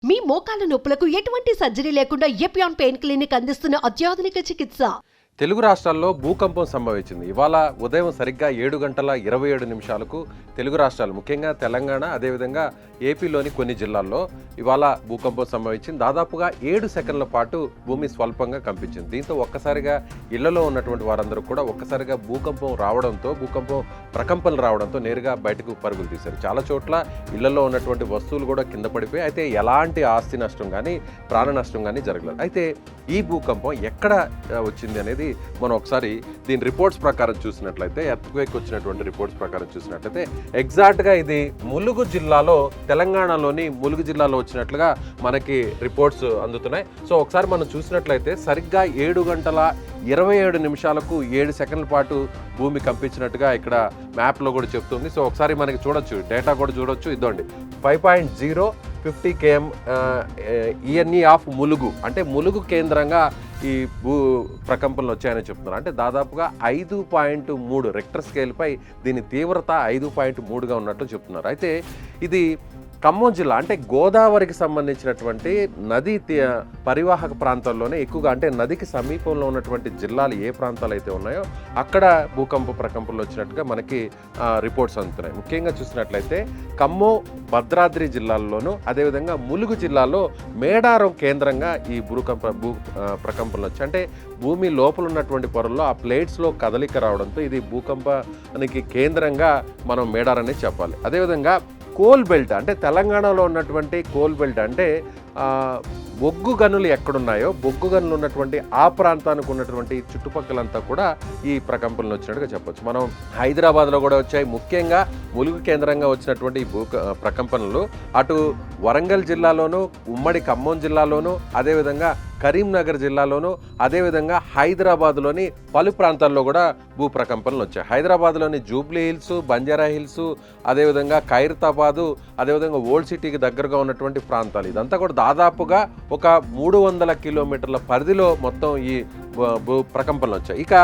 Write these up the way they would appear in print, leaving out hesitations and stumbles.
మీ మోకాల నొప్పులకు ఎటువంటి సర్జరీ లేకుండా ఎపియాన్ పెయిన్ క్లినిక్ అందిస్తున్న అత్యాధునిక చికిత్స. తెలుగు రాష్ట్రాల్లో భూకంపం సంభవించింది. ఇవాళ ఉదయం సరిగ్గా 7:27 తెలుగు రాష్ట్రాలు ముఖ్యంగా తెలంగాణ అదేవిధంగా ఏపీలోని కొన్ని జిల్లాల్లో ఇవాళ భూకంపం సంభవించింది. దాదాపుగా 7 సెకండ్ల పాటు భూమి స్వల్పంగా కంపించింది. దీంతో ఒక్కసారిగా ఇళ్లలో ఉన్నటువంటి వారందరూ కూడా ఒక్కసారిగా భూకంపం ప్రకంపనలు రావడంతో నేరుగా బయటకు పరుగులు తీశారు. చాలా చోట్ల ఇళ్లలో ఉన్నటువంటి వస్తువులు కూడా కింద పడిపోయి అయితే ఎలాంటి ఆస్తి నష్టం కానీ ప్రాణ నష్టం కానీ జరగలేదు. అయితే ఈ భూకంపం ఎక్కడ వచ్చింది అనేది మనం ఒకసారి దీని రిపోర్ట్స్ ప్రకారం చూసినట్లయితే ఎర్త్క్వేక్ వచ్చినటువంటి రిపోర్ట్స్ ప్రకారం చూసినట్లయితే ఎగ్జాక్ట్గా ఇది ములుగు జిల్లాలో తెలంగాణలోని ములుగు జిల్లాలో వచ్చినట్లుగా మనకి రిపోర్ట్స్ అందుతున్నాయి. సో ఒకసారి మనం చూసినట్లయితే సరిగ్గా 7:27 7 సెకండ్ల పాటు భూమి కంపించినట్టుగా ఇక్కడ మ్యాప్లో కూడా చెప్తుంది. సో ఒకసారి మనకి చూడొచ్చు, డేటా కూడా చూడొచ్చు. ఇదండి 5.0 50 km ఈఎన్ఈ ఆఫ్ ములుగు, అంటే ములుగు కేంద్రంగా ఈ ప్రకంపనలు వచ్చాయని చెప్తున్నారు. అంటే దాదాపుగా 5.3 రెక్టర్ స్కేల్పై దీని తీవ్రత 5.3గా ఉన్నట్టు చెప్తున్నారు. అయితే ఇది ఖమ్మం జిల్లా అంటే గోదావరికి సంబంధించినటువంటి నదీ పరివాహక ప్రాంతాల్లోనే ఎక్కువగా, అంటే నదికి సమీపంలో ఉన్నటువంటి జిల్లాలు ఏ ప్రాంతాలు అయితే ఉన్నాయో అక్కడ ప్రకంపనలు వచ్చినట్టుగా మనకి రిపోర్ట్స్ అందుతున్నాయి. ముఖ్యంగా చూసినట్లయితే ఖమ్మం, భద్రాద్రి జిల్లాల్లోనూ అదేవిధంగా ములుగు జిల్లాలో మేడారం కేంద్రంగా ఈ ప్రకంపనలు వచ్చాయి. అంటే భూమి లోపల ఉన్నటువంటి పొరల్లో ఆ ప్లేట్స్లో కదలిక రావడంతో ఇది భూకంపానికి కేంద్రంగా మనం మేడారని చెప్పాలి. అదేవిధంగా కోల్ బెల్ట్, అంటే తెలంగాణలో ఉన్నటువంటి కోల్ బెల్ట్ అంటే బొగ్గు గనులు ఎక్కడున్నాయో బొగ్గు గనులు ఉన్నటువంటి ఆ ప్రాంతానికి ఉన్నటువంటి చుట్టుపక్కలంతా కూడా ఈ ప్రకంపనలు వచ్చినట్టుగా చెప్పొచ్చు. మనం హైదరాబాద్లో కూడా వచ్చాయి. ముఖ్యంగా ములుగు కేంద్రంగా వచ్చినటువంటి ఈ ప్రకంపనలు అటు వరంగల్ జిల్లాలోను, ఉమ్మడి ఖమ్మం జిల్లాలోను, అదేవిధంగా కరీంనగర్ జిల్లాలోను, అదేవిధంగా హైదరాబాద్లోని పలు ప్రాంతాల్లో కూడా ప్రకంపనలు వచ్చాయి. హైదరాబాద్లోని జూబ్లీ హిల్స్, బంజారా హిల్స్, అదేవిధంగా ఖైరతాబాదు, అదేవిధంగా ఓల్డ్ సిటీకి దగ్గరగా ఉన్నటువంటి ప్రాంతాలు ఇదంతా కూడా దాదాపుగా ఒక 300 కిలోమీటర్ల పరిధిలో మొత్తం ఈ ప్రకంపనలు వచ్చాయి. ఇక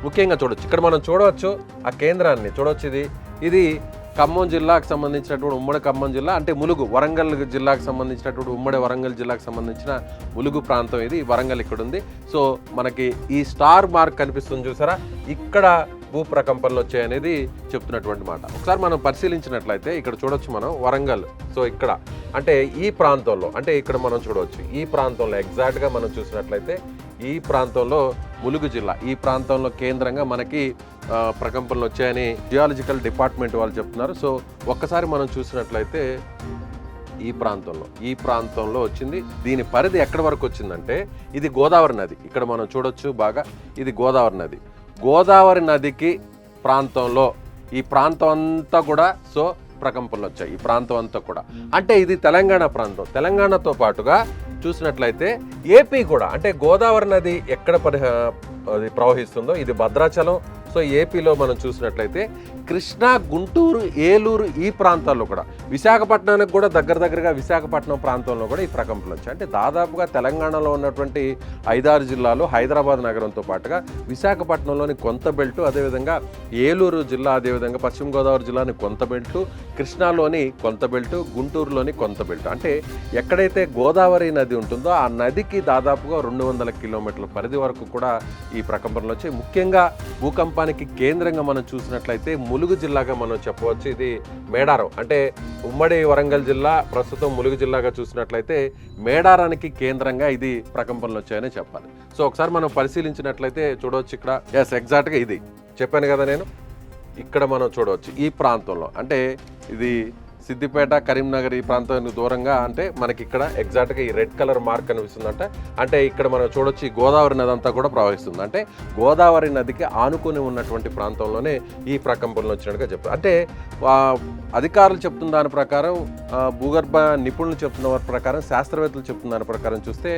ముఖ్యంగా చూడొచ్చు, ఇక్కడ మనం చూడవచ్చు ఆ కేంద్రాన్ని చూడవచ్చు. ఇది ఖమ్మం జిల్లాకు సంబంధించినటువంటి ఉమ్మడి ఖమ్మం జిల్లా, అంటే ములుగు వరంగల్ జిల్లాకు సంబంధించినటువంటి ఉమ్మడి వరంగల్ జిల్లాకు సంబంధించిన ములుగు ప్రాంతం ఇది. వరంగల్ ఇక్కడ ఉంది. సో మనకి ఈ స్టార్ మార్క్ కనిపిస్తుంది చూసారా, ఇక్కడ ప్రకంపనలు వచ్చాయనేది చెప్తున్నటువంటి మాట. ఒకసారి మనం పరిశీలించినట్లయితే ఇక్కడ చూడొచ్చు మనం వరంగల్. సో ఇక్కడ అంటే ఈ ప్రాంతంలో, అంటే ఇక్కడ మనం చూడవచ్చు ఈ ప్రాంతంలో ఎగ్జాక్ట్గా మనం చూసినట్లయితే ఈ ప్రాంతంలో ములుగు జిల్లా, ఈ ప్రాంతంలో కేంద్రంగా మనకి ప్రకంపనలు వచ్చాయని జియాలజికల్ డిపార్ట్మెంట్ వాళ్ళు చెప్తున్నారు. సో ఒక్కసారి మనం చూసినట్లయితే ఈ ప్రాంతంలో వచ్చింది. దీని పరిధి ఎక్కడి వరకు వచ్చిందంటే ఇది గోదావరి నది. ఇక్కడ మనం చూడొచ్చు బాగా, ఇది గోదావరి నదికి ప్రాంతంలో ఈ ప్రాంతం అంతా కూడా సో ప్రకంపనలు వచ్చాయి. ఈ ప్రాంతం అంతా కూడా అంటే ఇది తెలంగాణ ప్రాంతం. తెలంగాణతో పాటుగా చూసినట్లయితే ఏపీ కూడా, అంటే గోదావరి నది ఎక్కడ ప్రవహిస్తుందో ఇది భద్రాచలం. సో ఏపీలో మనం చూసినట్లయితే కృష్ణా, గుంటూరు, ఏలూరు ఈ ప్రాంతాల్లో కూడా, విశాఖపట్నానికి కూడా దగ్గరగా విశాఖపట్నం ప్రాంతంలో కూడా ఈ ప్రకంపనలు వచ్చాయి. అంటే దాదాపుగా తెలంగాణలో ఉన్నటువంటి 5-6 జిల్లాలు, హైదరాబాద్ నగరంతో పాటుగా విశాఖపట్నంలోని కొంత బెల్టు, అదేవిధంగా ఏలూరు జిల్లా, అదేవిధంగా పశ్చిమ గోదావరి జిల్లాని కొంత బెల్టు, కృష్ణాలోని కొంత బెల్టు, గుంటూరులోని కొంత బెల్టు. అంటే ఎక్కడైతే గోదావరి నది ఉంటుందో ఆ నదికి దాదాపుగా 200 కిలోమీటర్ల పరిధి వరకు కూడా ఈ ప్రకంపనలు వచ్చాయి. ముఖ్యంగా భూకంపానికి కేంద్రంగా మనం చూసినట్లయితే ములుగు జిల్లాగా మనం చెప్పవచ్చు. ఇది మేడారం, అంటే ఉమ్మడి వరంగల్ జిల్లా ప్రస్తుతం ములుగు జిల్లాగా చూసినట్లయితే మేడారానికి కేంద్రంగా ఇది ప్రకంపనలు వచ్చాయని చెప్పాలి. సో ఒకసారి మనం పరిశీలించినట్లయితే చూడవచ్చు ఇక్కడ ఎగ్జాక్ట్గా ఇది చెప్పాను కదా నేను, ఇక్కడ మనం చూడవచ్చు ఈ ప్రాంతంలో, అంటే ఇది సిద్దిపేట, కరీంనగర్ ఈ ప్రాంతానికి దూరంగా, అంటే మనకి ఇక్కడ ఎగ్జాక్ట్గా ఈ రెడ్ కలర్ మార్క్ కనిపిస్తుందంటే అంటే ఇక్కడ మనం చూడొచ్చు ఈ గోదావరి నది అంతా కూడా ప్రవహిస్తుంది. అంటే గోదావరి నదికి ఆనుకొని ఉన్నటువంటి ప్రాంతంలోనే ఈ ప్రకంపనలు వచ్చినట్టుగా చెప్తారు. అంటే అధికారులు చెప్తున్న దాని ప్రకారం, భూగర్భ నిపుణులు చెప్తున్న వారి ప్రకారం, శాస్త్రవేత్తలు చెప్తున్న దాని ప్రకారం చూస్తే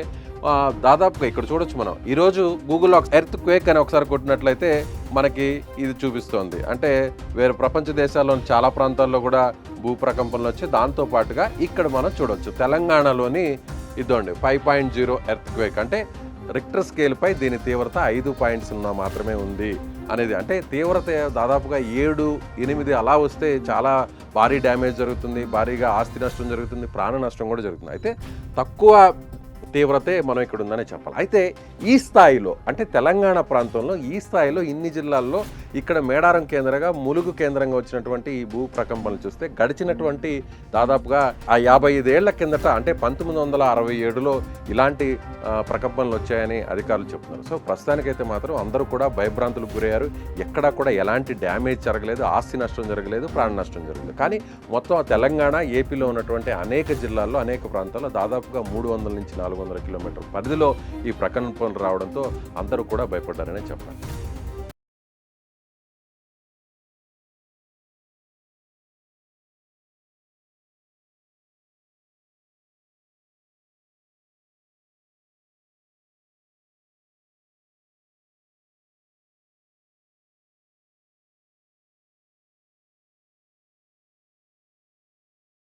దాదాపుగా ఇక్కడ చూడొచ్చు మనం ఈరోజు గూగుల్లో ఎర్త్ క్వేక్ అని ఒకసారి కొట్టినట్లయితే మనకి ఇది చూపిస్తోంది. అంటే వేరే ప్రపంచ దేశాల్లోని చాలా ప్రాంతాల్లో కూడా ప్రకంపనలు వచ్చి దాంతో పాటుగా ఇక్కడ మనం చూడొచ్చు తెలంగాణలోని ఇదండి 5.0 ఎర్త్ క్వేక్. అంటే రిక్టర్ స్కేల్పై దీని తీవ్రత 5.0 మాత్రమే ఉంది అనేది. అంటే తీవ్రత దాదాపుగా 7, 8 అలా వస్తే చాలా భారీ డ్యామేజ్ జరుగుతుంది, భారీగా ఆస్తి నష్టం జరుగుతుంది, ప్రాణ నష్టం కూడా జరుగుతుంది. అయితే తక్కువ తీవ్రతే మనం ఇక్కడ ఉందనే చెప్పాలి. అయితే ఈ స్థాయిలో అంటే తెలంగాణ ప్రాంతంలో ఈ స్థాయిలో ఇన్ని జిల్లాల్లో ఇక్కడ మేడారం కేంద్రంగా ములుగు కేంద్రంగా వచ్చినటువంటి ఈ భూ ప్రకంపనలు చూస్తే గడిచినటువంటి దాదాపుగా ఆ 55 ఏళ్ల కిందట అంటే 1967లో ఇలాంటి ప్రకంపనలు వచ్చాయని అధికారులు చెప్తున్నారు. సో ప్రస్తుతానికైతే మాత్రం అందరూ కూడా భయభ్రాంతులకు గురయ్యారు. ఎక్కడా కూడా ఎలాంటి డ్యామేజ్ జరగలేదు, ఆస్తి నష్టం జరగలేదు, ప్రాణ నష్టం జరగలేదు. కానీ మొత్తం తెలంగాణ ఏపీలో ఉన్నటువంటి అనేక జిల్లాల్లో అనేక ప్రాంతాల్లో దాదాపుగా 300 నుంచి 400 కిలోమీటర్ల పరిధిలో ఈ ప్రకంపనలు రావడంతో అందరూ కూడా భయపడ్డారనే చెప్పాలి.